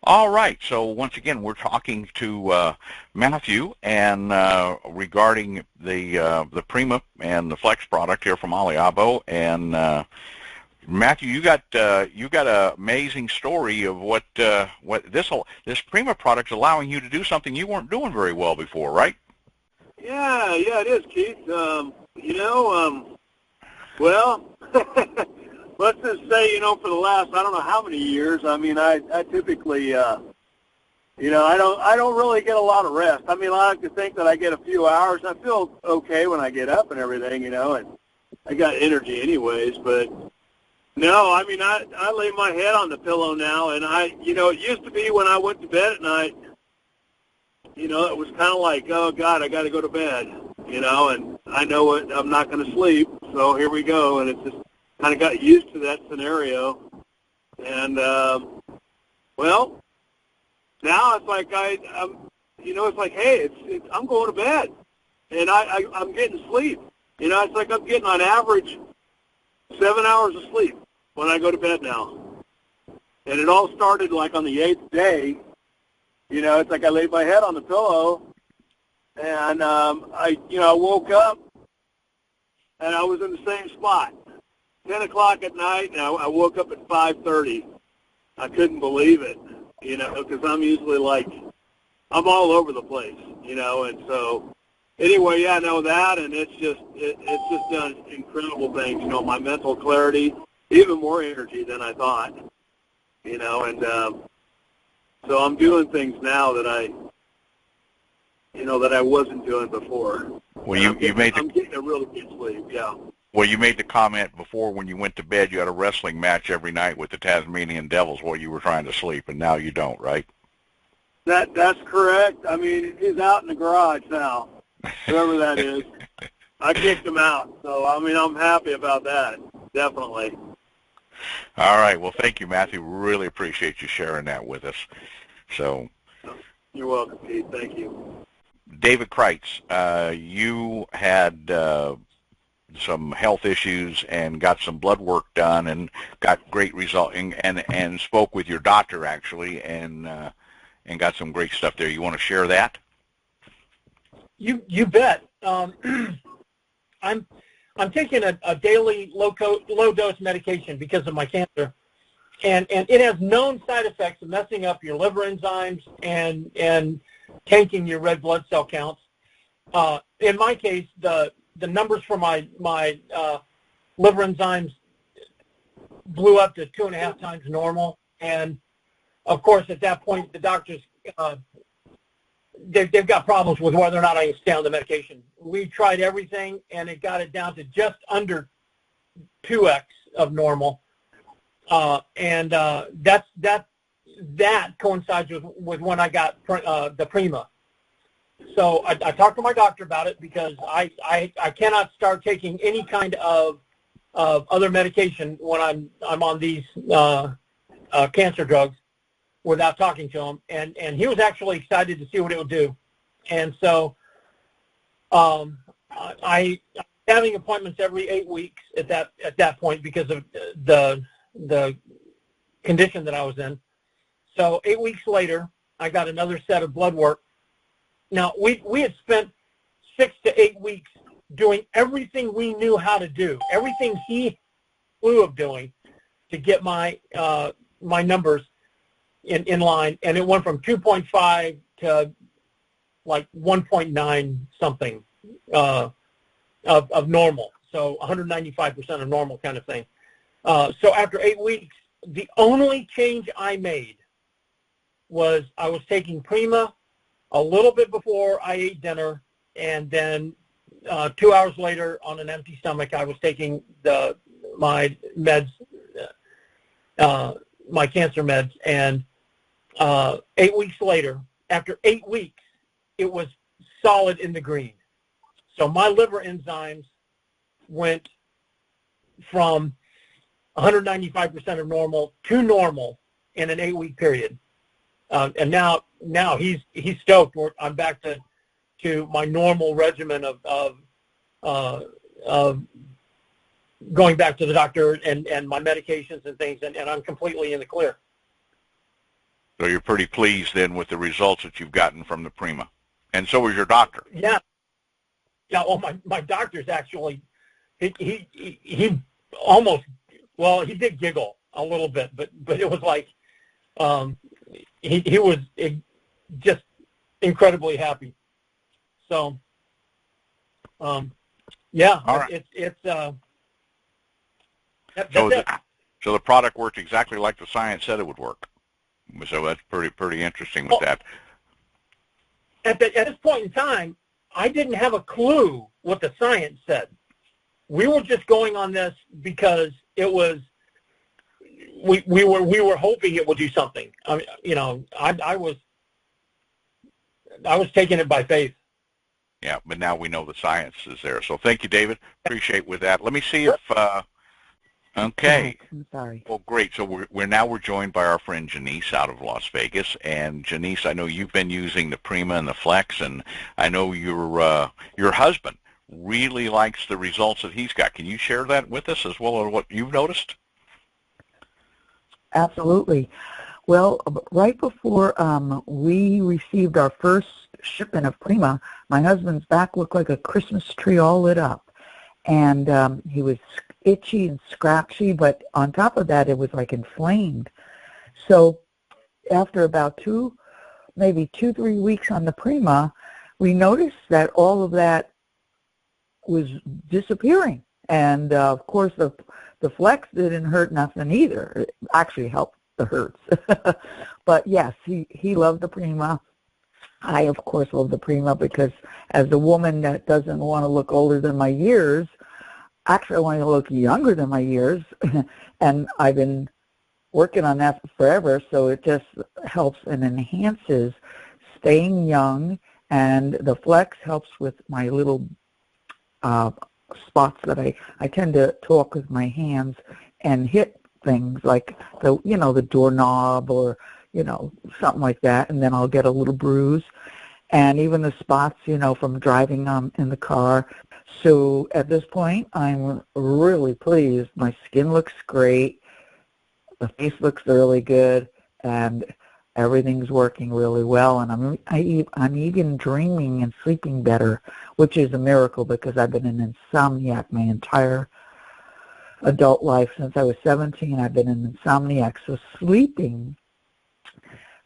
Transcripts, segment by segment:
All right. So once again, we're talking to Matthew and regarding the Prima and the Flex product here from Oliabo. And Matthew, you got an amazing story of what this Prima product's allowing you to do something you weren't doing very well before, right? Yeah, it is, Keith. Well, let's just say, for the last, I don't know how many years, I mean, I typically, I don't really get a lot of rest. I mean, I like to think that I get a few hours. I feel okay when I get up and everything, and I got energy anyways, but no, I mean, I lay my head on the pillow now, and it used to be when I went to bed at night, it was kind of like, oh, God, I got to go to bed, and I know I'm not going to sleep, so here we go, and it's just kind of got used to that scenario, and, well, now it's like it's like, hey, I'm going to bed, and I'm getting sleep. It's like I'm getting on average 7 hours of sleep when I go to bed now, and it all started like on the 8th day. It's like I laid my head on the pillow, and I woke up, and I was in the same spot. 10 o'clock at night, and I woke up at 5:30. I couldn't believe it, because I'm usually I'm all over the place, and so anyway, yeah, I know that, and it's just done incredible things, my mental clarity, even more energy than I thought, and so I'm doing things now that I wasn't doing before. Well, I'm getting a really good sleep, yeah. Well, you made the comment before when you went to bed you had a wrestling match every night with the Tasmanian Devils while you were trying to sleep, and now you don't, right? That's correct. I mean, he's out in the garage now, whoever that is. I kicked him out, so, I mean, I'm happy about that, definitely. All right. Well, thank you, Matthew. Really appreciate you sharing that with us. So, you're welcome, Pete. Thank you. David Kreitz, you had some health issues and got some blood work done and got great result and spoke with your doctor actually and got some great stuff there. You want to share that? You bet. I'm taking a daily low dose medication because of my cancer, and it has known side effects of messing up your liver enzymes and tanking your red blood cell counts. In my case, the numbers for my liver enzymes blew up to 2.5 times normal, and of course at that point the doctors they've got problems with whether or not I can stay on the medication. We tried everything, and it got it down to just under 2x of normal, and that coincides with when I got the Prima. So I talked to my doctor about it because I cannot start taking any kind of other medication when I'm on these cancer drugs without talking to him, and he was actually excited to see what it would do. And so I'm having appointments every 8 weeks at that point because of the condition that I was in. So 8 weeks later, I got another set of blood work. Now, we had spent 6 to 8 weeks doing everything we knew how to do, everything he knew of doing to get my numbers in line, and it went from 2.5 to like 1.9 something of normal, so 195% of normal kind of thing. So after 8 weeks, the only change I made was I was taking Prima a little bit before I ate dinner, and then 2 hours later on an empty stomach, I was taking my meds, my cancer meds, and 8 weeks later, after 8 weeks, it was solid in the green. So my liver enzymes went from 195% of normal to normal in an 8-week period. And now he's stoked. I'm back to my normal regimen of going back to the doctor and my medications and things, and I'm completely in the clear. So you're pretty pleased then with the results that you've gotten from the Prima. And so is your doctor. Yeah. Yeah, well, my doctor's actually, he almost, well, he did giggle a little bit, but it was like, he was just incredibly happy. So, yeah, all right. That's so, it. So the product worked exactly like the science said it would work. So that's pretty interesting with that. At this point in time, I didn't have a clue what the science said. We were just going on this because it was. We were hoping it would do something. I mean, you know, I was taking it by faith. Yeah, but now we know the science is there. So thank you, David. Appreciate with that. Let me see if. Okay. I'm sorry. Well, great. So we're joined by our friend Genece out of Las Vegas. And Genece, I know you've been using the Prima and the Flex, and I know your husband really likes the results that he's got. Can you share that with us as well as what you've noticed? Absolutely. Well, right before we received our first shipment of Prima, my husband's back looked like a Christmas tree all lit up. And he was itchy and scratchy, but on top of that, it was like inflamed. So after about maybe 2-3 weeks on the Prima, we noticed that all of that was disappearing. And of course, the Flex didn't hurt nothing either. It actually helped the hurts. But yes, he loved the Prima. I, of course, love the Prima because as a woman that doesn't want to look older than my years, actually I want to look younger than my years, and I've been working on that forever, so it just helps and enhances staying young, and the Flex helps with my little spots that I tend to talk with my hands and hit things like the doorknob or something like that, and then I'll get a little bruise, and even the spots from driving in the car. So at this point, I'm really pleased. My skin looks great, the face looks really good, and everything's working really well. And I'm even dreaming and sleeping better, which is a miracle because I've been an insomniac my entire adult life. Since I was 17, I've been an insomniac. So sleeping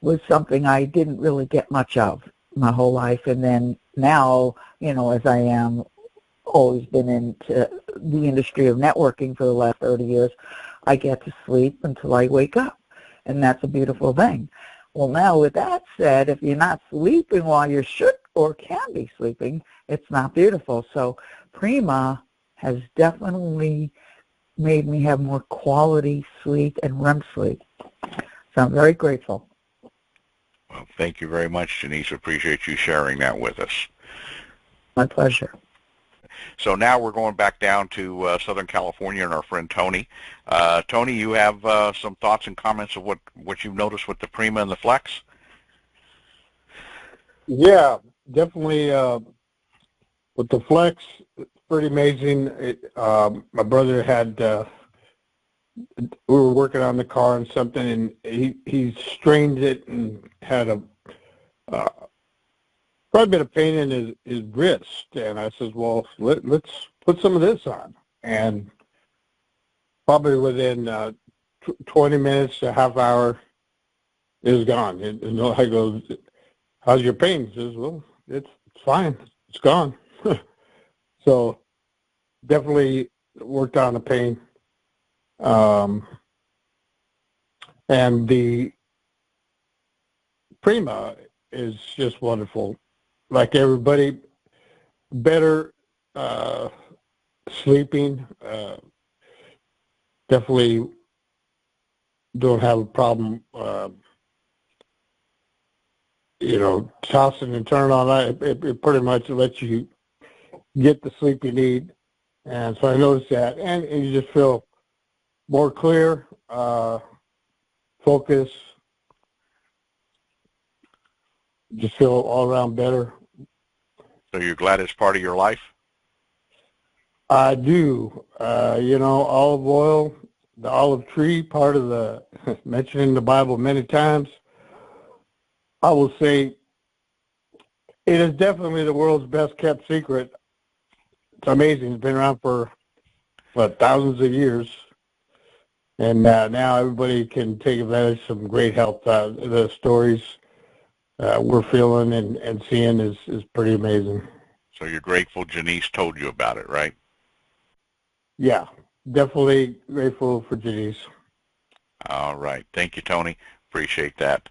was something I didn't really get much of my whole life. And then now, as I am always been into the industry of networking for the last 30 years, I get to sleep until I wake up. And that's a beautiful thing. Well, now with that said, if you're not sleeping while you should or can be sleeping, it's not beautiful. So Prima has definitely made me have more quality sleep and REM sleep. So I'm very grateful. Well, thank you very much, Genece. Appreciate you sharing that with us. My pleasure. So now we're going back down to Southern California and our friend Tony. Tony, you have some thoughts and comments of what you've noticed with the Prima and the Flex? Yeah, definitely with the Flex, it's pretty amazing. My brother had, we were working on the car and something, and he strained it and had quite a bit of pain in his wrist, and I said, well, let's put some of this on. And probably within 20 minutes to a half hour, it was gone. I go, how's your pain? He says, well, it's fine. It's gone. So definitely worked on the pain. And the Prima is just wonderful. Like everybody, better sleeping. Definitely don't have a problem, tossing and turning on that. It pretty much lets you get the sleep you need. And so I noticed that. And you just feel more clear, focus, just feel all around better. So you're glad it's part of your life? I do. Olive oil, the olive tree, part of the, mentioned in the Bible many times. I will say it is definitely the world's best kept secret. It's amazing. It's been around for, thousands of years. And now everybody can take advantage of some great help. The stories we're feeling and seeing is pretty amazing. So you're grateful Genece told you about it, right? Yeah, definitely grateful for Genece. All right. Thank you, Tony. Appreciate that.